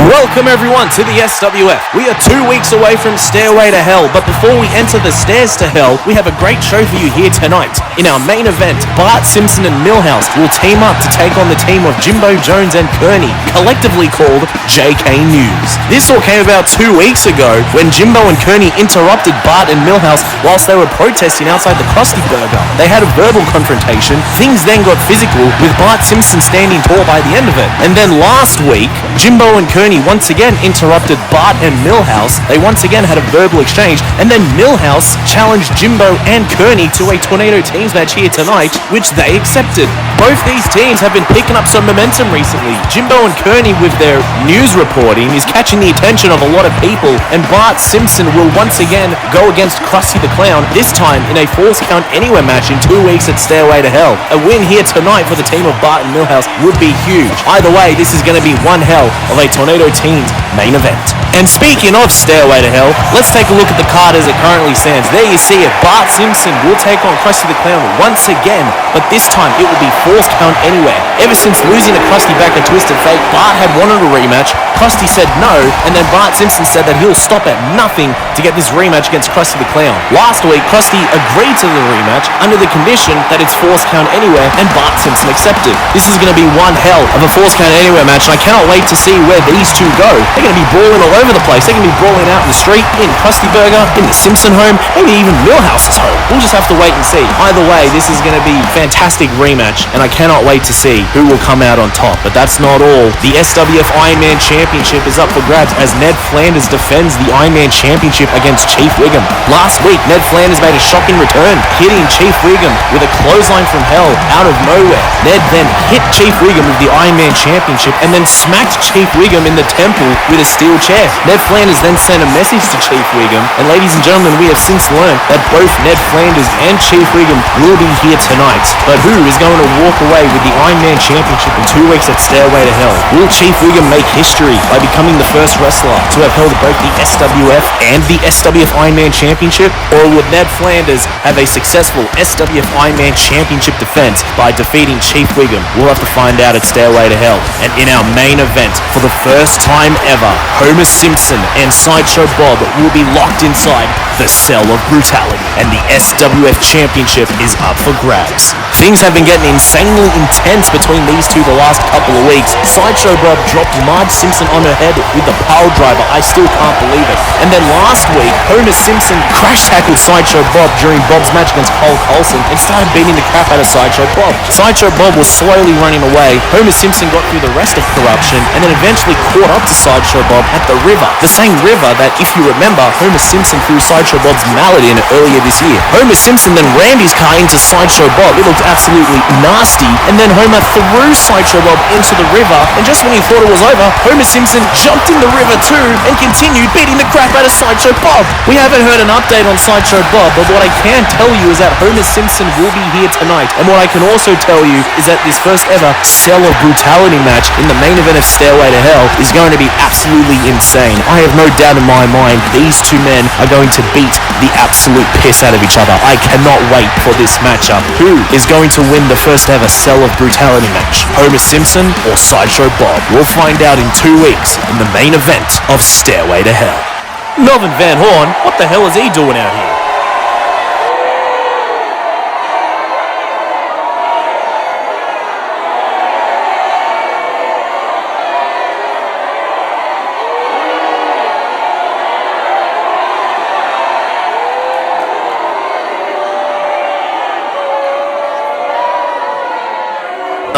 Welcome everyone to the SWF. We are 2 weeks away from Stairway to Hell, but before we enter the stairs to hell, we have a great show for you here tonight. In our main event, Bart Simpson and Milhouse will team up to take on the team of Jimbo Jones and Kearney, collectively called JK News. This all came about 2 weeks ago when Jimbo and Kearney interrupted Bart and Milhouse whilst they were protesting outside the Krusty Burger. They had a verbal confrontation. Things then got physical, with Bart Simpson standing tall by the end of it. And then last week, Jimbo and Kearney once again interrupted Bart and Milhouse. They once again had a verbal exchange, and then Milhouse challenged Jimbo and Kearney to a Tornado Teams match here tonight, which they accepted. Both these teams have been picking up some momentum recently. Jimbo and Kearney, with their news reporting, is catching the attention of a lot of people, and Bart Simpson will once again go against Krusty the Clown, this time in a Falls Count Anywhere match in 2 weeks at Stairway to Hell. A win here tonight for the team of Bart and Milhouse would be huge. Either way, this is going to be one hell of a Tornado Teams main event. And speaking of Stairway to Hell, let's take a look at the card as it currently stands. There you see it. Bart Simpson will take on Krusty the Clown once again, but this time it will be Falls Count Anywhere. Ever since losing to Krusty back at Twisted Fate, Bart had wanted a rematch. Krusty said no, and then Bart Simpson said that he'll stop at nothing to get this rematch against Krusty the Clown. Last week, Krusty agreed to the rematch under the condition that it's Falls Count Anywhere, and Bart Simpson accepted. This is going to be one hell of a Falls Count Anywhere match, and I cannot wait to see where these two go. They're going to be brawling all over the place. They're going to be brawling out in the street, in Krusty Burger, in the Simpson home, maybe even Milhouse's home. We'll just have to wait and see. Either way, this is going to be a fantastic rematch, and I cannot wait to see who will come out on top. But that's not all. The SWF Ironman Championship is up for grabs as Ned Flanders defends the Ironman Championship against Chief Wiggum. Last week, Ned Flanders made a shocking return, hitting Chief Wiggum with a clothesline from hell out of nowhere. Ned then hit Chief Wiggum with the Ironman Championship and then smacked Chief Wiggum in the temple with a steel chair. Ned Flanders then sent a message to Chief Wiggum, and ladies and gentlemen, we have since learned that both Ned Flanders and Chief Wiggum will be here tonight. But who is going to walk away with the Ironman Championship in 2 weeks at Stairway to Hell? Will Chief Wiggum make history by becoming the first wrestler to have held both the SWF and the SWF Ironman Championship? Or would Ned Flanders have a successful SWF Ironman Championship defense by defeating Chief Wiggum? We'll have to find out at Stairway to Hell. And in our main event, for the first time ever, Homer Simpson and Sideshow Bob will be locked inside the Cell of Brutality, and the SWF Championship is up for grabs. Things have been getting insanely intense between these two the last couple of weeks. Sideshow Bob dropped Marge Simpson on her head with the pile driver. I still can't believe it. And then last week, Homer Simpson crash tackled Sideshow Bob during Bob's match against Cole Colson and started beating the crap out of Sideshow Bob. Sideshow Bob was slowly running away. Homer Simpson got through the rest of Corruption and then eventually caught up to Sideshow Bob at the river. The same river that, if you remember, Homer Simpson threw Sideshow Bob's mallet in earlier this year. Homer Simpson then rammed his car into Sideshow Bob. It looked absolutely nasty, and then Homer threw Sideshow Bob into the river, and just when he thought it was over, Homer Simpson jumped in the river too and continued beating the crap out of Sideshow Bob. We haven't heard an update on Sideshow Bob, but what I can tell you is that Homer Simpson will be here tonight, and what I can also tell you is that this first ever Cell of Brutality match in the main event of Stairway to Hell is going to be absolutely insane. I have no doubt in my mind these two men are going to beat the absolute piss out of each other. I cannot wait for this matchup. Who is going to win the first ever Cell of Brutality match? Homer Simpson or Sideshow Bob? We'll find out in 2 weeks in the main event of Stairway to Hell. Melvin Van Horn, what the hell is he doing out here?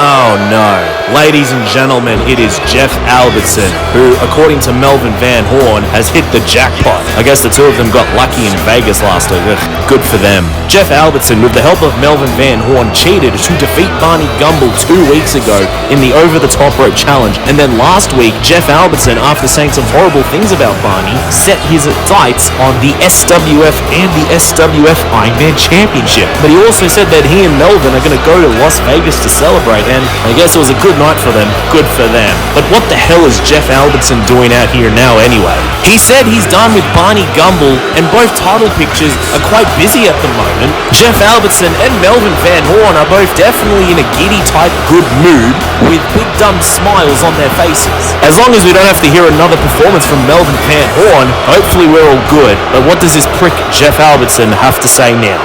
Oh no. Ladies and gentlemen, it is Jeff Albertson, who, according to Melvin Van Horn, has hit the jackpot. I guess the two of them got lucky in Vegas last week. Good for them. Jeff Albertson, with the help of Melvin Van Horn, cheated to defeat Barney Gumble 2 weeks ago in the over-the-top rope challenge. And then last week, Jeff Albertson, after saying some horrible things about Barney, set his sights on the SWF and the SWF Ironman Championship. But he also said that he and Melvin are going to go to Las Vegas to celebrate, and I guess it was a good night for them. Good for them. But what the hell is Jeff Albertson doing out here now anyway? He said he's done with Barney Gumble, and both title pictures are quite busy at the moment. Jeff Albertson and Melvin Van Horn are both definitely in a giddy type good mood, with big dumb smiles on their faces. As long as we don't have to hear another performance from Melvin Van Horn, hopefully we're all good. But what does this prick Jeff Albertson have to say now?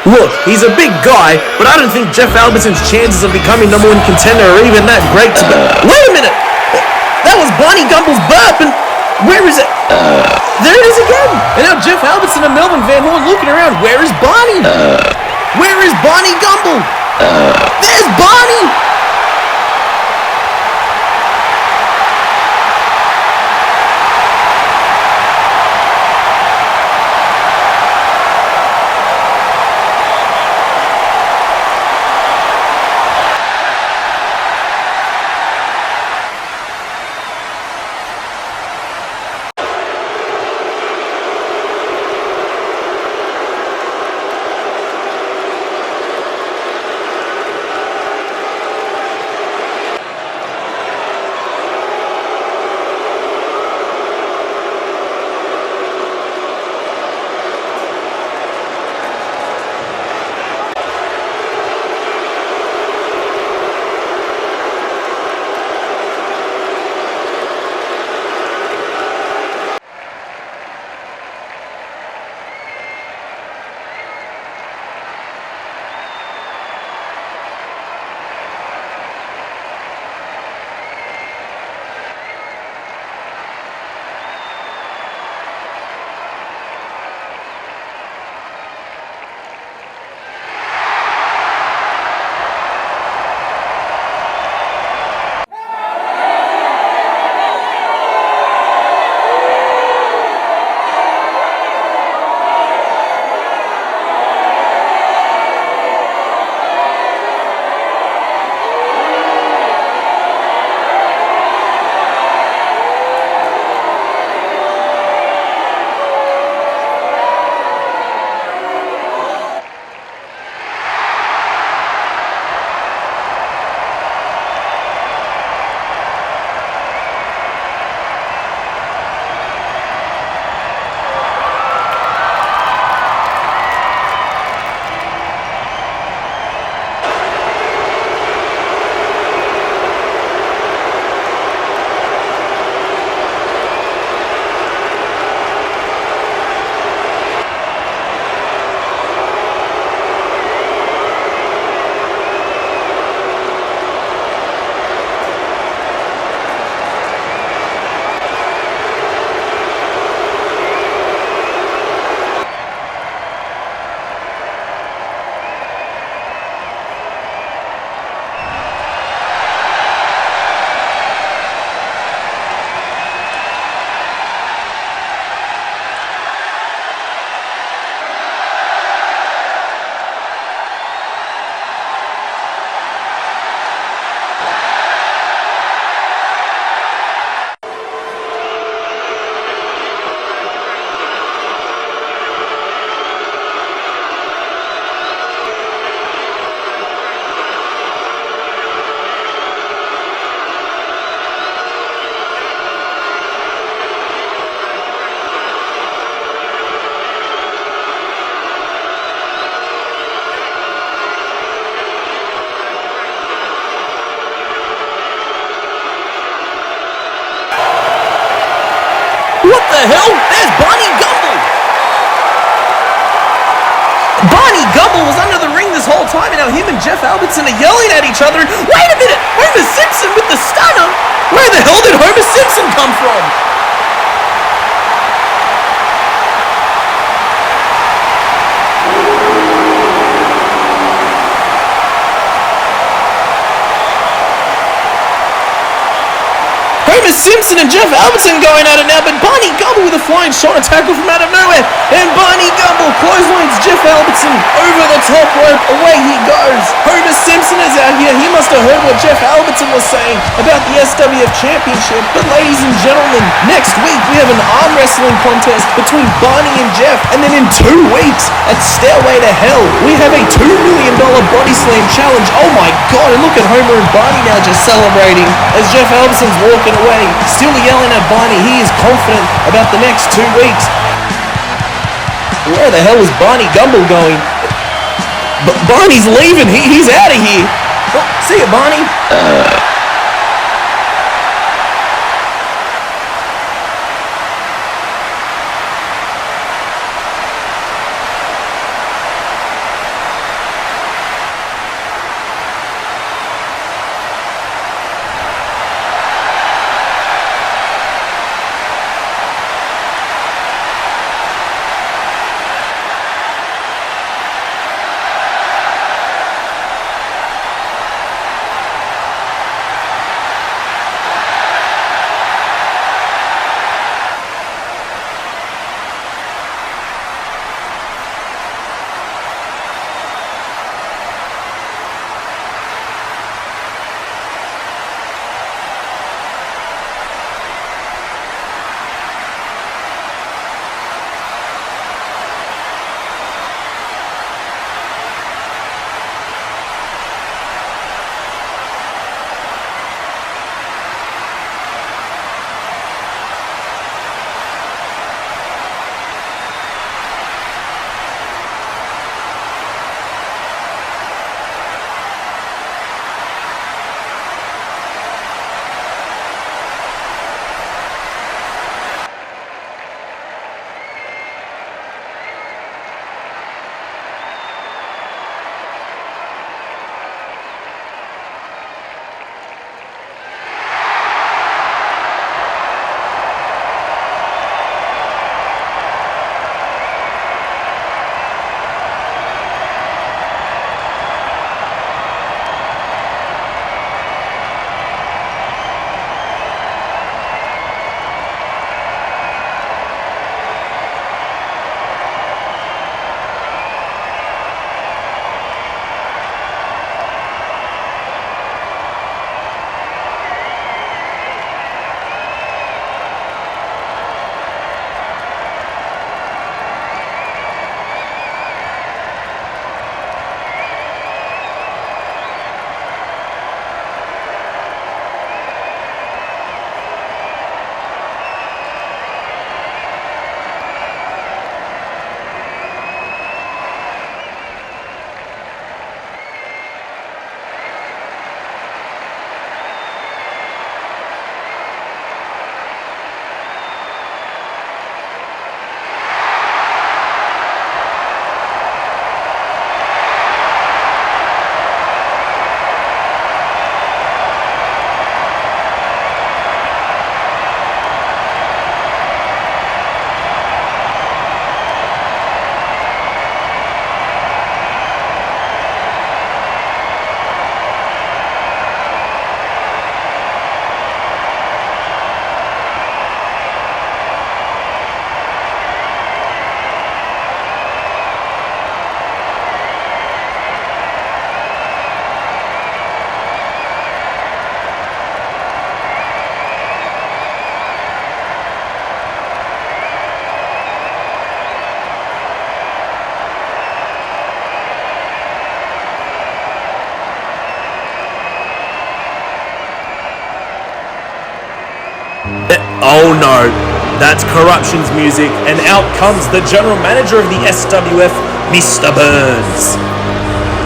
Look, he's a big guy, but I don't think Jeff Albertson's chances of becoming number one contender are even that great. Wait a minute! That was Barney Gumble's burp, and where is it? There it is again! And now Jeff Albertson and Melvin Van Horn looking around. Where is Barney? Where is Barney Gumble? There's Barney! hell? There's Barney Gumble! Barney Gumble was under the ring this whole time, and now him and Jeff Albertson are yelling at each other. Wait a minute! Homer Simpson with the stunner? Where the hell did Homer Simpson come from? Homer Simpson and Jeff Albertson going at it now, but Barney Gumble with a flying shoulder tackle from out of nowhere, and Barney Gumble clotheslines Jeff Albertson over the top rope. Away he goes. Homer Simpson is out here. He must have heard what Jeff Albertson was saying about the SWF Championship. But ladies and gentlemen, next week we have an arm wrestling contest between Barney and Jeff, and then in 2 weeks at Stairway to Hell we have a $2 million body slam challenge. Oh my god, and look at Homer and Barney now just celebrating as Jeff Albertson's walking away, still yelling at Barney. He is confident about the next 2 weeks. Where the hell is Barney Gumble going? Barney's leaving. He's out of here. Oh, see ya, Barney. Oh no, that's Corruption's music, and out comes the general manager of the SWF, Mr. Burns.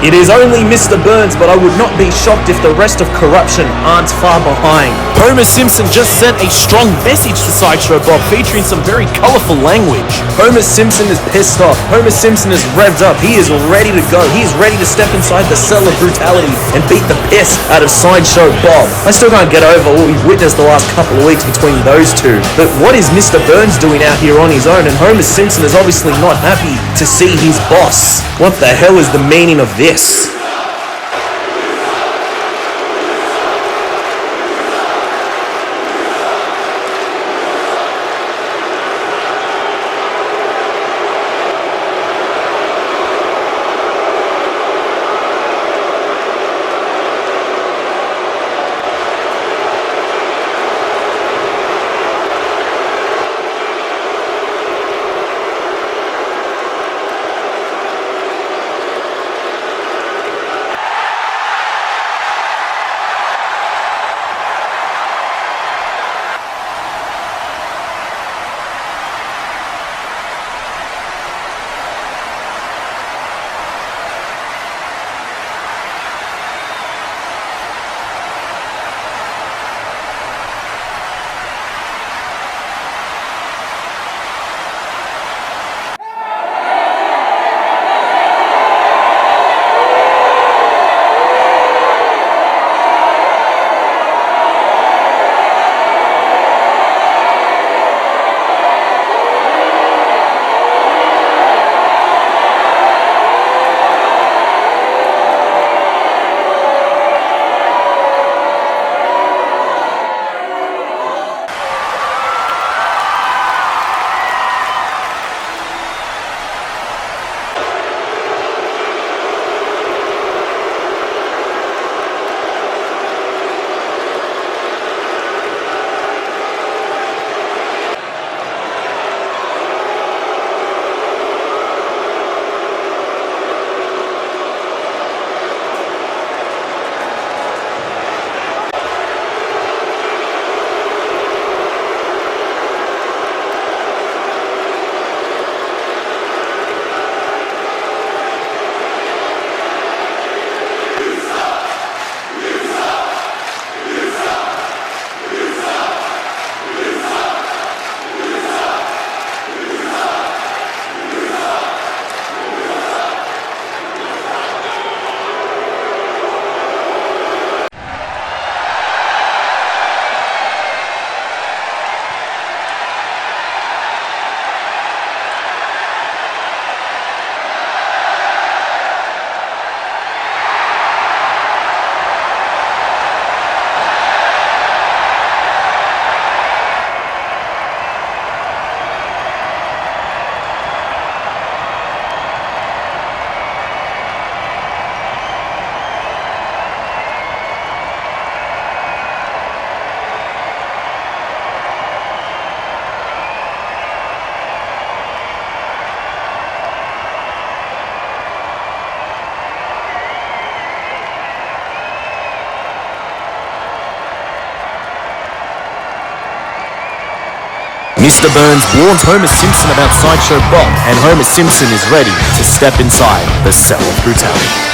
It is only Mr. Burns, but I would not be shocked if the rest of corruption aren't far behind. Homer Simpson just sent a strong message to Sideshow Bob featuring some very colourful language. Homer Simpson is pissed off. Homer Simpson is revved up. He is ready to go. He is ready to step inside the Cell of Brutality and beat the piss out of Sideshow Bob. I still can't get over what we've witnessed the last couple of weeks between those two. But what is Mr. Burns doing out here on his own? And Homer Simpson is obviously not happy to see his boss. What the hell is the meaning of this? Mr. Burns warns Homer Simpson about Sideshow Bob, and Homer Simpson is ready to step inside the Cell of Brutality.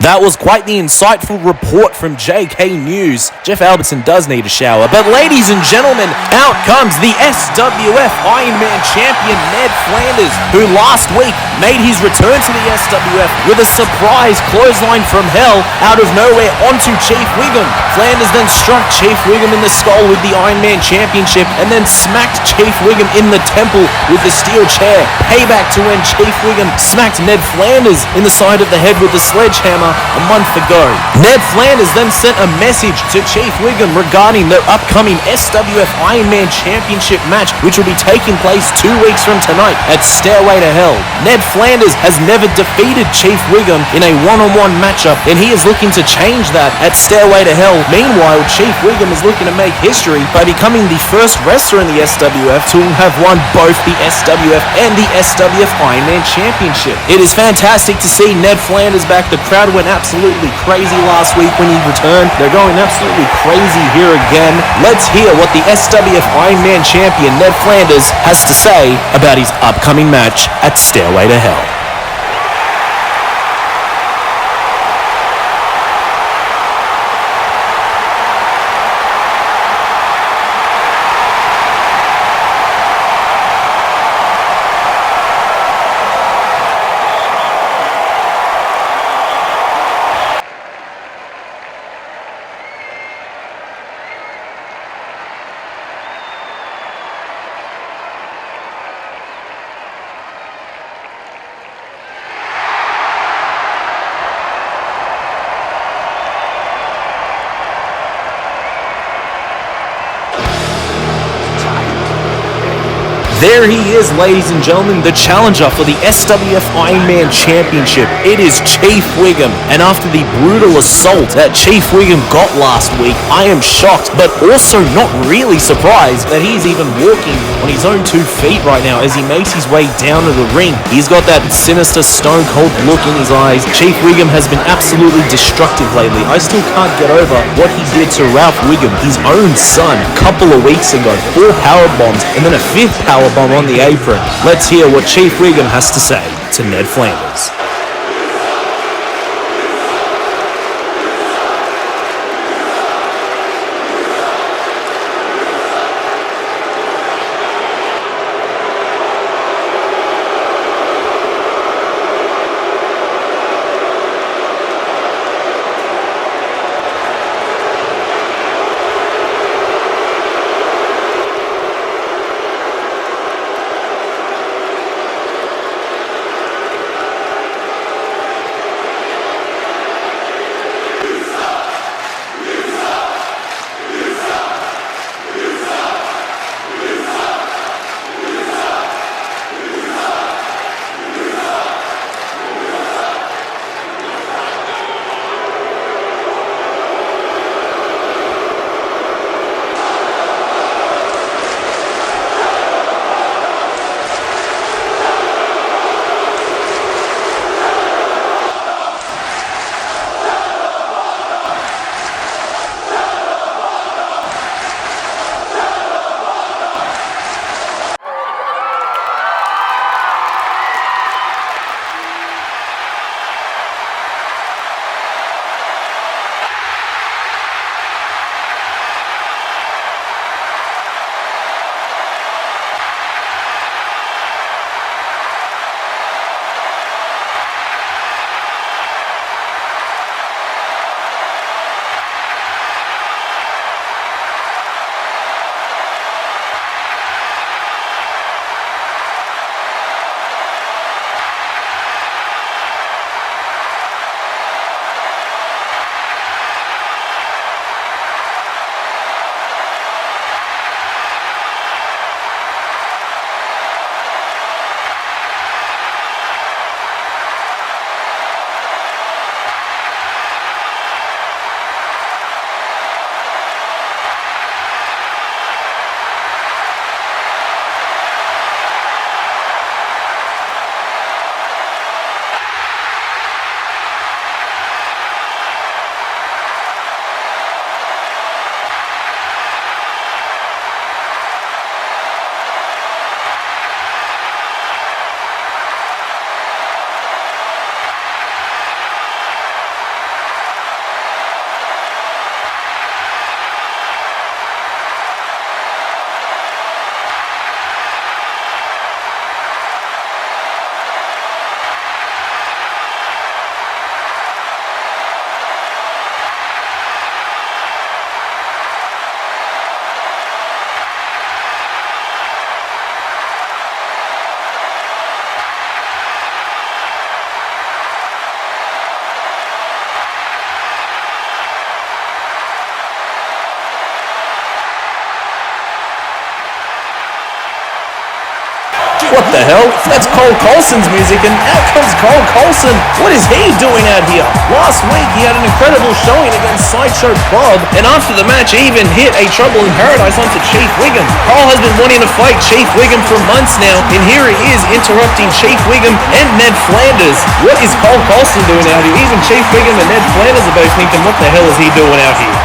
That was quite the insightful report from JK News. Jeff Albertson does need a shower. But ladies and gentlemen, out comes the SWF Ironman champion Ned Flanders, who last week made his return to the SWF with a surprise clothesline from hell out of nowhere onto Chief Wiggum. Flanders then struck Chief Wiggum in the skull with the Ironman championship and then smacked Chief Wiggum in the temple with the steel chair. Payback to when Chief Wiggum smacked Ned Flanders in the side of the head with the sledgehammer a month ago. Ned Flanders then sent a message to Chief Wiggum regarding the upcoming SWF Ironman Championship match, which will be taking place 2 weeks from tonight at Stairway to Hell. Ned Flanders has never defeated Chief Wiggum in a one-on-one matchup, and he is looking to change that at Stairway to Hell. Meanwhile, Chief Wiggum is looking to make history by becoming the first wrestler in the SWF to have won both the SWF and the SWF Ironman Championship. It is fantastic to see Ned Flanders back. The crowd went absolutely crazy last week when he returned. They're going absolutely crazy here again. Let's hear what the SWF Ironman champion Ned Flanders has to say about his upcoming match at Stairway to Hell. There he is, ladies and gentlemen, the challenger for the SWF Ironman Championship. It is Chief Wiggum, and after the brutal assault that Chief Wiggum got last week, I am shocked, but also not really surprised that he's even walking on his own 2 feet right now as he makes his way down to the ring. He's got that sinister, stone-cold look in his eyes. Chief Wiggum has been absolutely destructive lately. I still can't get over what he did to Ralph Wiggum, his own son, a couple of weeks ago. 4 power bombs, and then a 5th power bomb on the apron. Let's hear what Chief Wiggum has to say to Ned Flanders. the hell? That's Cole Coulson's music, and out comes Cole Coulson. What is he doing out here? Last week, he had an incredible showing against Sideshow Bob, and after the match, he even hit a Trouble in Paradise onto Chief Wiggum. Cole has been wanting to fight Chief Wiggum for months now, and here he is interrupting Chief Wiggum and Ned Flanders. What is Cole Coulson doing out here? Even Chief Wiggum and Ned Flanders are both thinking, what the hell is he doing out here?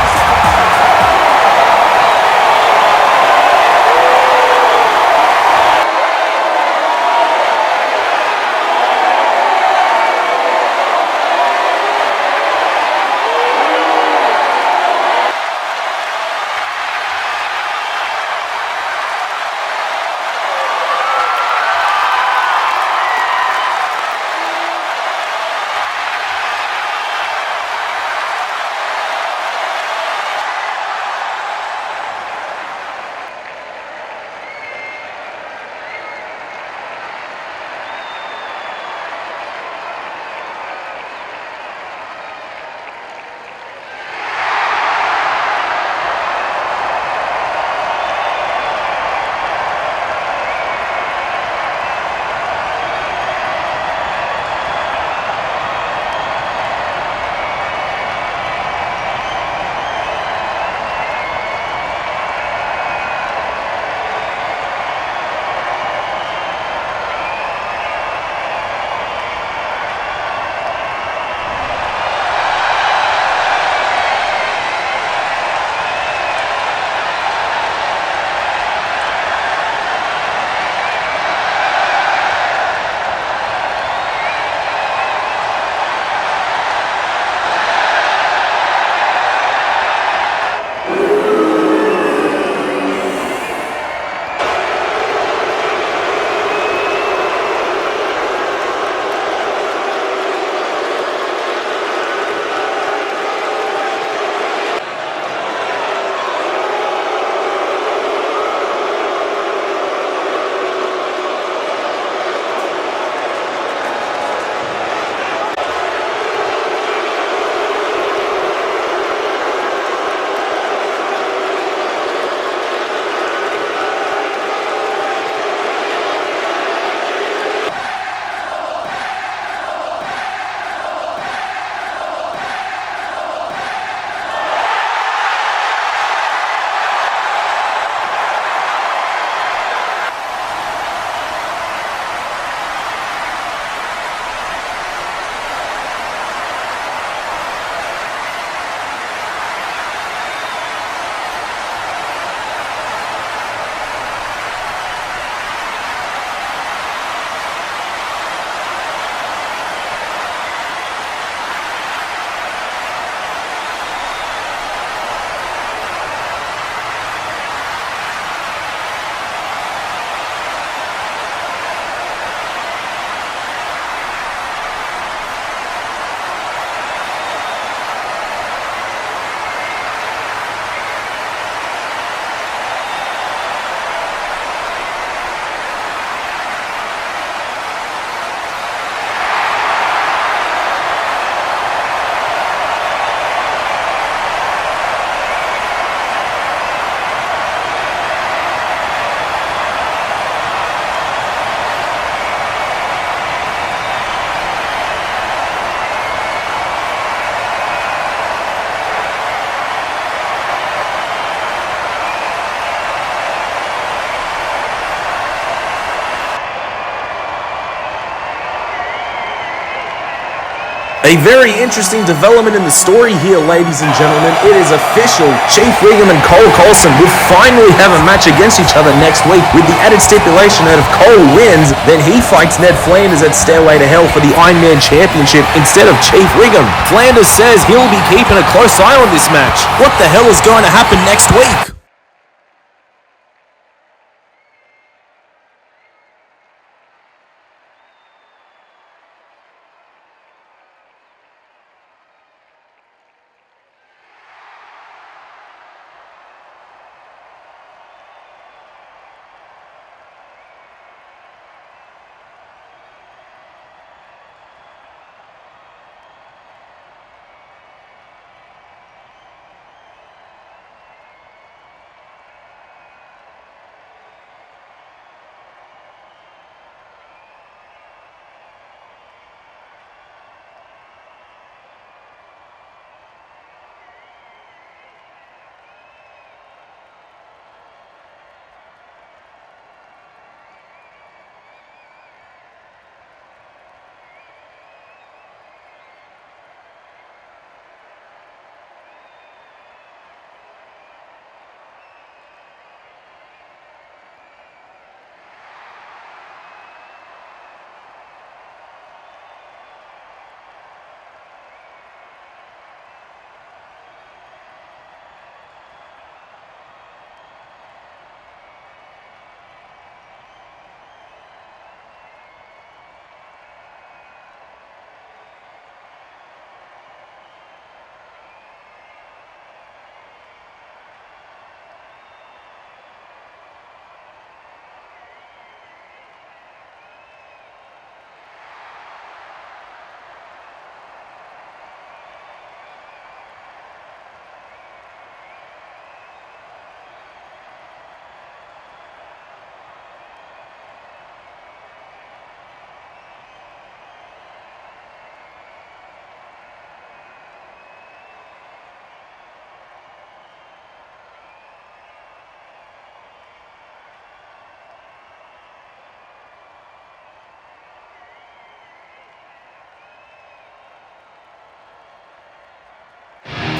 A very interesting development in the story here, ladies and gentlemen. It is official. Chief Wiggum and Cole Coulson will finally have a match against each other next week, with the added stipulation that if Cole wins, then he fights Ned Flanders at Stairway to Hell for the Iron Man Championship instead of Chief Wiggum. Flanders says he'll be keeping a close eye on this match. What the hell is going to happen next week?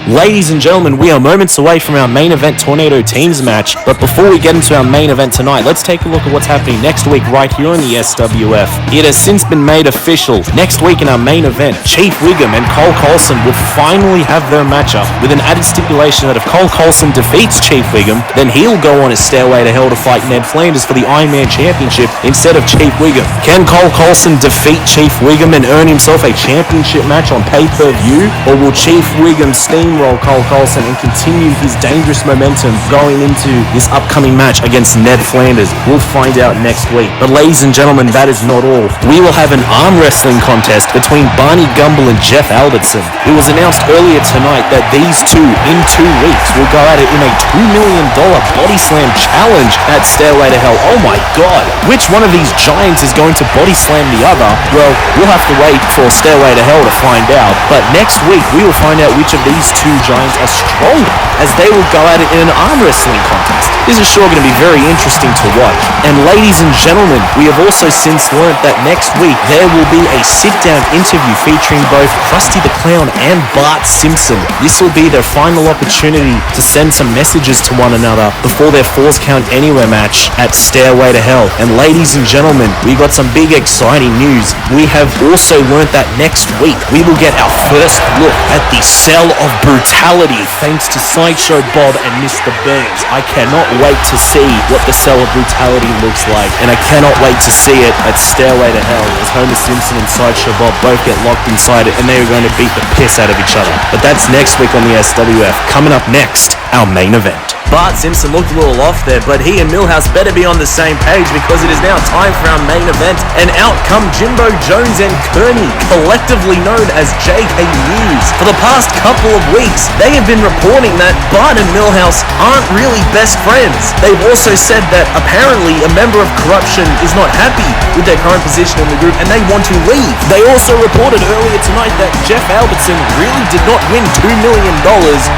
Ladies and gentlemen, we are moments away from our main event Tornado Teams match, but before we get into our main event tonight, let's take a look at what's happening next week right here on the SWF. It has since been made official. Next week in our main event, Chief Wiggum and Cole Colson will finally have their matchup, with an added stipulation that if Cole Colson defeats Chief Wiggum, then he'll go on his stairway to hell to fight Ned Flanders for the Iron Man Championship instead of Chief Wiggum. Can Cole Colson defeat Chief Wiggum and earn himself a championship match on pay-per-view, or will Chief Wiggum steamroll Cole Colson and continue his dangerous momentum going into this upcoming match against Ned Flanders? We'll find out next week. But ladies and gentlemen, that is not all. We will have an arm wrestling contest between Barney Gumble and Jeff Albertson. It was announced earlier tonight that these two, in 2 weeks, will go at it in a $2 million body slam challenge at Stairway to Hell. Oh my god. Which one of these giants is going to body slam the other? Well, we'll have to wait for Stairway to Hell to find out. But next week, we will find out which of these two giants are stronger, as they will go at it in an arm wrestling contest. This is sure going to be very interesting to watch. And ladies and gentlemen, we have also since learnt that next week there will be a sit-down interview featuring both Krusty the Clown and Bart Simpson. This will be their final opportunity to send some messages to one another before their Falls Count Anywhere match at Stairway to Hell. And ladies and gentlemen, we got some big exciting news. We have also learnt that next week we will get our first look at the Cell of Brutality, thanks to Sideshow Bob and Mr. Burns. I cannot wait to see what the Cell of Brutality looks like, and I cannot wait to see it at Stairway to Hell, as Homer Simpson and Sideshow Bob both get locked inside it, and they are going to beat the piss out of each other. But that's next week on the SWF. Coming up next, our main event. Bart Simpson looked a little off there, but he and Milhouse better be on the same page, because it is now time for our main event. And out come Jimbo Jones and Kearney, collectively known as JK News. For the past couple of weeks, they have been reporting that Bart and Milhouse aren't really best friends. They've also said that apparently a member of Corruption is not happy with their current position in the group and they want to leave. They also reported earlier tonight that Jeff Albertson really did not win $2 million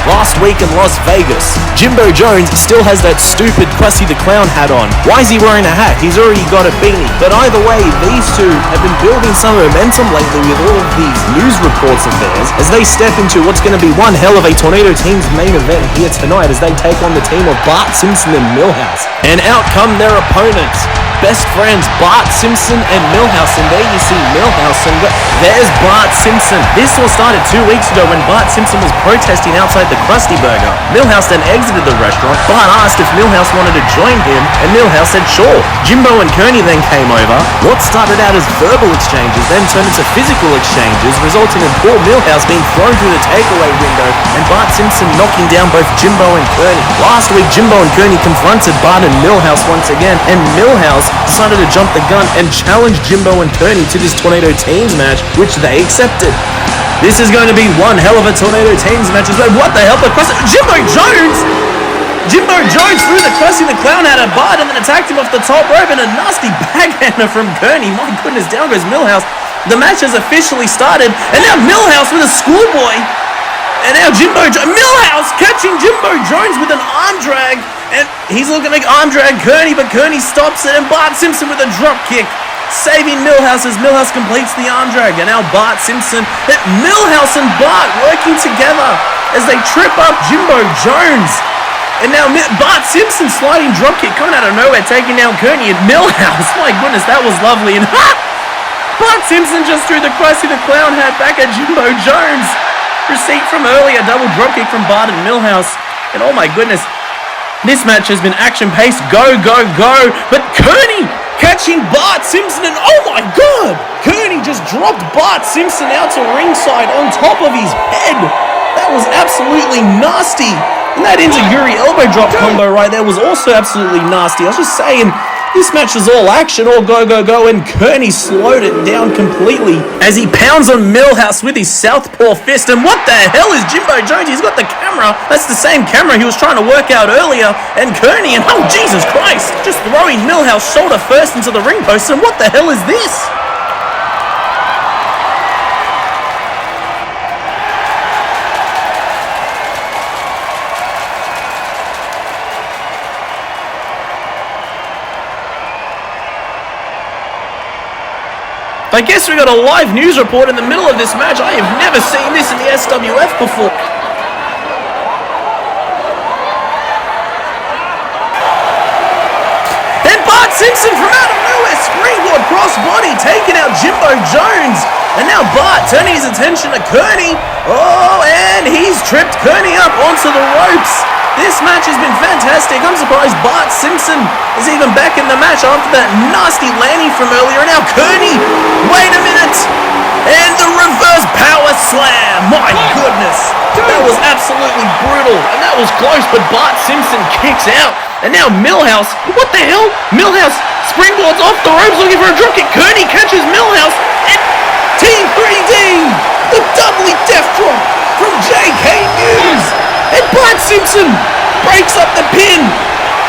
last week in Las Vegas. Jimbo Jones still has that stupid Krusty the Clown hat on. Why is he wearing a hat? He's already got a beanie. But either way, these two have been building some momentum lately with all of these news reports of theirs, as they step into what's going to be one hell of a Tornado Teams main event here tonight, as they take on the team of Bart Simpson and Milhouse. And out come their opponents, best friends Bart Simpson and Milhouse. And there you see Milhouse, and there's Bart Simpson. This all started 2 weeks ago when Bart Simpson was protesting outside the Krusty Burger. Milhouse then exited the restaurant. Bart asked if Milhouse wanted to join him, and Milhouse said sure. Jimbo and Kearney then came over. What started out as verbal exchanges then turned into physical exchanges, resulting in poor Milhouse being thrown through the takeaway window and Bart Simpson knocking down both Jimbo and Kearney. Last week, Jimbo and Kearney confronted Bart and Milhouse once again, and Milhouse decided to jump the gun and challenge Jimbo and Kearney to this Tornado Teams match, which they accepted. This is going to be one hell of a Tornado Teams match. What the hell? Jimbo Jones! Jimbo Jones threw the Krusty the Clown at Bart and then attacked him off the top rope, and a nasty backhander from Kearney. My goodness, down goes Milhouse. The match has officially started, and now Milhouse with a schoolboy. And now Milhouse catching Jimbo Jones with an arm drag, and he's looking to make arm drag Kearney, but Kearney stops it, and Bart Simpson with a drop kick, saving Milhouse as Milhouse completes the arm drag. And now Bart Simpson, Milhouse and Bart working together as they trip up Jimbo Jones. And now Bart Simpson sliding dropkick coming out of nowhere, taking down Kearney and Milhouse. My goodness, that was lovely. And Bart Simpson just threw the Krusty the Clown hat back at Jimbo Jones. Receipt from earlier, double dropkick from Bart and Milhouse. And oh my goodness, this match has been action-paced. Go, go, go. But Kearney catching Bart Simpson, and oh my god! Kearney just dropped Bart Simpson out to ringside on top of his head. That was absolutely nasty. And that enziguri elbow drop combo right there was also absolutely nasty. I was just saying, this match is all action, all go, go, go, and Kearney slowed it down completely as he pounds on Milhouse with his southpaw fist. And what the hell is Jimbo Jones? He's got the camera. That's the same camera he was trying to work out earlier. And Kearney, and oh Jesus Christ, just throwing Milhouse shoulder first into the ring post. And what the hell is this? I guess we got a live news report in the middle of this match. I have never seen this in the SWF before. Simpson from out of nowhere, springboard crossbody, taking out Jimbo Jones. And now Bart turning his attention to Kearney. Oh, and he's tripped Kearney up onto the ropes. This match has been fantastic. I'm surprised Bart Simpson is even back in the match after that nasty landing from earlier. Now Kearney, wait a minute. And the reverse power slam. My goodness. That was absolutely brutal. And that was close, but Bart Simpson kicks out. And now Milhouse, what the hell? Milhouse springboards off the ropes looking for a dropkick. Kearney catches Milhouse. And Team 3D, the doubly death drop from JK News. And Bart Simpson breaks up the pin.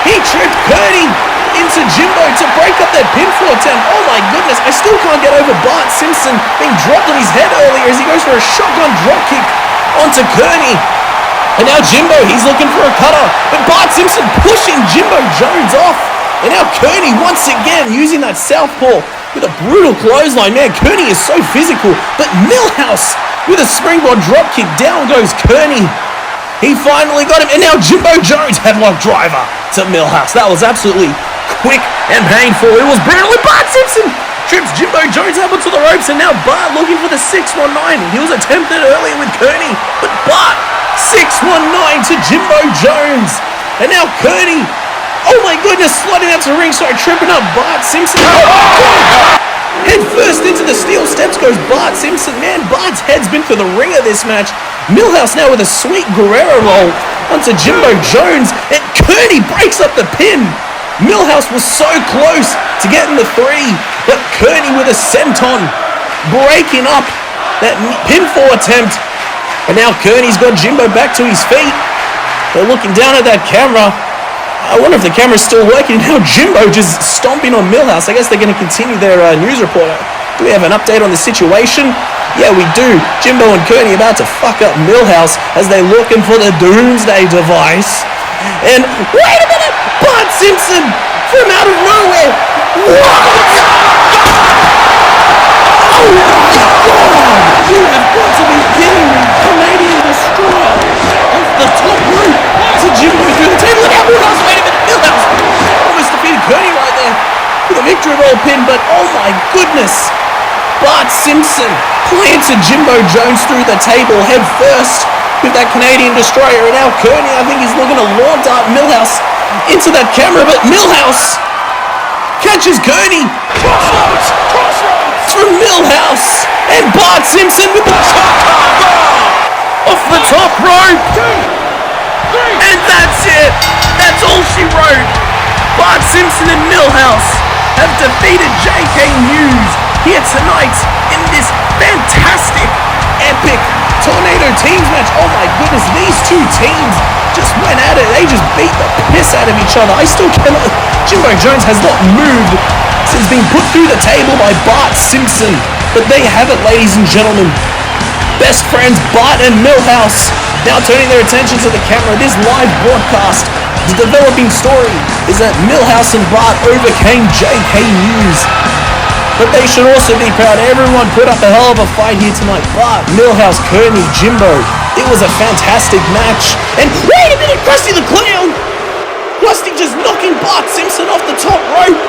He tripped Kearney into Jimbo to break up that pinfall attempt. Oh my goodness, I still can't get over Bart Simpson being dropped on his head earlier as he goes for a shotgun dropkick onto Kearney. And now Jimbo, he's looking for a cutter. But Bart Simpson pushing Jimbo Jones off. And now Kearney once again using that southpaw with a brutal clothesline. Man, Kearney is so physical. But Milhouse with a springboard dropkick. Down goes Kearney. He finally got him. And now Jimbo Jones headlock driver to Milhouse. That was absolutely quick and painful. It was brutal. And Bart Simpson trips Jimbo Jones up onto the ropes. And now Bart looking for the 619. He was attempted earlier with Kearney. But Bart 619 to Jimbo Jones. And now Kearney, oh my goodness, sliding out to ringside, tripping up Bart Simpson. Oh, head first into the steel steps goes Bart Simpson. Man, Bart's head's been for the ringer this match. Milhouse now with a sweet Guerrero roll onto Jimbo Jones. And Kearney breaks up the pin. Milhouse was so close to getting the 3. But Kearney with a senton, breaking up that pinfall attempt. And now Kearney's got Jimbo back to his feet. They're looking down at that camera. I wonder if the camera's still working. Now Jimbo just stomping on Milhouse. I guess they're going to continue their news report. Do we have an update on the situation? Yeah, we do. Jimbo and Kearney about to fuck up Milhouse as they're looking for the doomsday device. And wait a minute! Bart Simpson from out of nowhere. What? Oh my God! You have got to be kidding me! Canadian Destroyer off the top rope to Jimbo through the table. And now Milhouse, wait a minute, Milhouse almost defeated Kearney right there with a victory roll pin, but oh my goodness, Bart Simpson planted Jimbo Jones through the table head first with that Canadian Destroyer. And now Kearney, I think he's looking to lawn dart Milhouse into that camera, but Milhouse catches Kearney. Crossroads from Milhouse. And Bart Simpson with the top off the top rope. And that's it. That's all she wrote. Bart Simpson and Milhouse have defeated JK News here tonight in this fantastic, epic Tornado Teams match. Oh my goodness, these two teams just went at it. They just beat the piss out of each other. I still cannot... Jimbo Jones has not moved since being put through the table by Bart Simpson. But there you have it, ladies and gentlemen. Best friends Bart and Milhouse now turning their attention to the camera. This live broadcast, the developing story is that Milhouse and Bart overcame JK News. But they should also be proud. Everyone put up a hell of a fight here tonight. Bart, Milhouse, Kearney, Jimbo. It was a fantastic match. And wait a minute, Krusty the Clown! Krusty just knocking Bart Simpson off the top rope.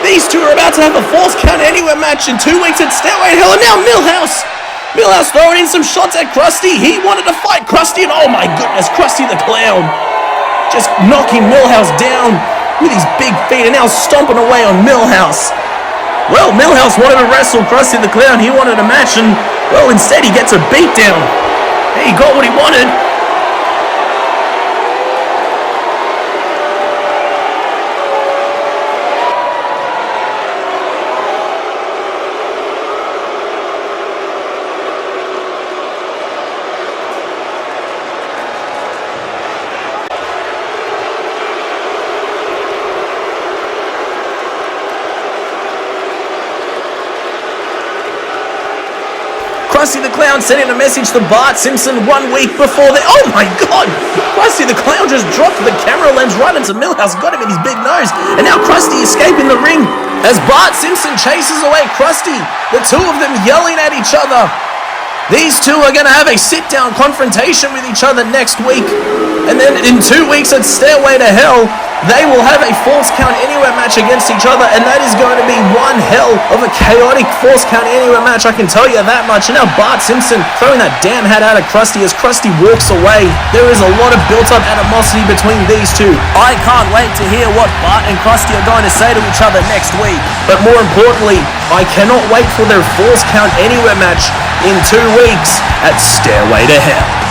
These two are about to have a false count anywhere match in 2 weeks at Stairway to Hell. And now Milhouse throwing in some shots at Krusty. He wanted to fight Krusty, and oh my goodness, Krusty the Clown just knocking Milhouse down with his big feet and now stomping away on Milhouse. Well, Milhouse wanted to wrestle Krusty the Clown. He wanted a match, and well, instead he gets a beatdown. He got what he wanted. Krusty the Clown sending a message to Bart Simpson 1 week before the... Oh my God! Krusty the Clown just dropped the camera lens right into Milhouse, got him in his big nose, and now Krusty escaping the ring as Bart Simpson chases away Krusty. The two of them yelling at each other. These two are going to have a sit-down confrontation with each other next week. And then in 2 weeks at Stairway to Hell, They will have a Falls Count Anywhere match against each other, and that is going to be one hell of a chaotic Falls Count Anywhere match, I can tell you that much. And now Bart Simpson throwing that damn hat out of Krusty as Krusty walks away. There is a lot of built-up animosity between these two. I can't wait to hear what Bart and Krusty are going to say to each other next week. But more importantly, I cannot wait for their Falls Count Anywhere match in 2 weeks at Stairway to Hell.